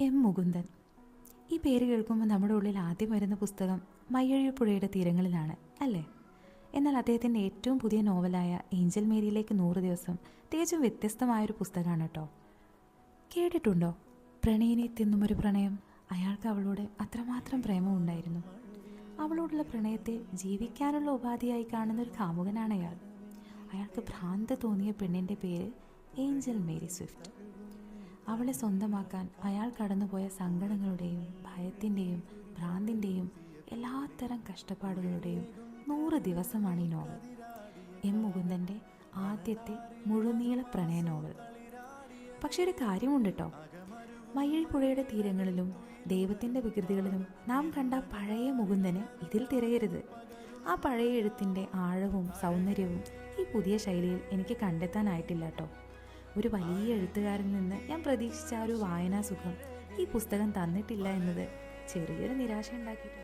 M Mukundan. ഈ പേര് കേൾക്കുമ്പോൾ നമ്മുടെ ഉള്ളിൽ ആദ്യം വരുന്ന പുസ്തകം മയ്യഴിപ്പുഴയുടെ തീരങ്ങളിലാണ് അല്ലേ? എന്നാൽ അദ്ദേഹത്തിൻ്റെ ഏറ്റവും പുതിയ നോവലായ ഏഞ്ചൽ മേരിയിലേക്ക് 100 ദിവസം തികച്ചും വ്യത്യസ്തമായൊരു പുസ്തകമാണ് കേട്ടോ. കേട്ടിട്ടുണ്ടോ? പ്രണയിനെ തിന്നുമൊരു പ്രണയം. അയാൾക്ക് അവളോട് അത്രമാത്രം പ്രേമമുണ്ടായിരുന്നു. അവളോടുള്ള പ്രണയത്തെ ജീവിക്കാനുള്ള ഉപാധിയായി കാണുന്ന ഒരു കാമുകനാണ് അയാൾ. അയാൾക്ക് ഭ്രാന്ത് തോന്നിയ പെണ്ണിൻ്റെ പേര് ഏഞ്ചൽ മേരി സ്വിഫ്റ്റ്. അവളെ സ്വന്തമാക്കാൻ അയാൾ കടന്നുപോയ സങ്കടങ്ങളുടെയും ഭയത്തിൻ്റെയും ഭ്രാന്തിൻ്റെയും എല്ലാത്തരം കഷ്ടപ്പാടുകളുടെയും 100 ദിവസമാണ് ഈ നോവൽ. എം മുകുന്ദൻ്റെ ആദ്യത്തെ മുഴുനീള പ്രണയ നോവൽ. പക്ഷെ ഒരു കാര്യമുണ്ട് കേട്ടോ, മയ്യഴിപ്പുഴയുടെ തീരങ്ങളിലും ദൈവത്തിൻ്റെ വികൃതികളിലും നാം കണ്ട പഴയ മുകുന്ദനെ ഇതിൽ തിരയരുത്. ആ പഴയ എഴുത്തിൻ്റെ ആഴവും സൗന്ദര്യവും ഈ പുതിയ ശൈലിയിൽ എനിക്ക് കണ്ടെത്താനായിട്ടില്ല കേട്ടോ. ഒരു വലിയ എഴുത്തുകാരിൽ നിന്ന് ഞാൻ പ്രതീക്ഷിച്ച ആ ഒരു വായനാസുഖം ഈ പുസ്തകം തന്നിട്ടില്ല എന്നത് ചെറിയൊരു നിരാശ ഉണ്ടാക്കിയിട്ടുണ്ട്.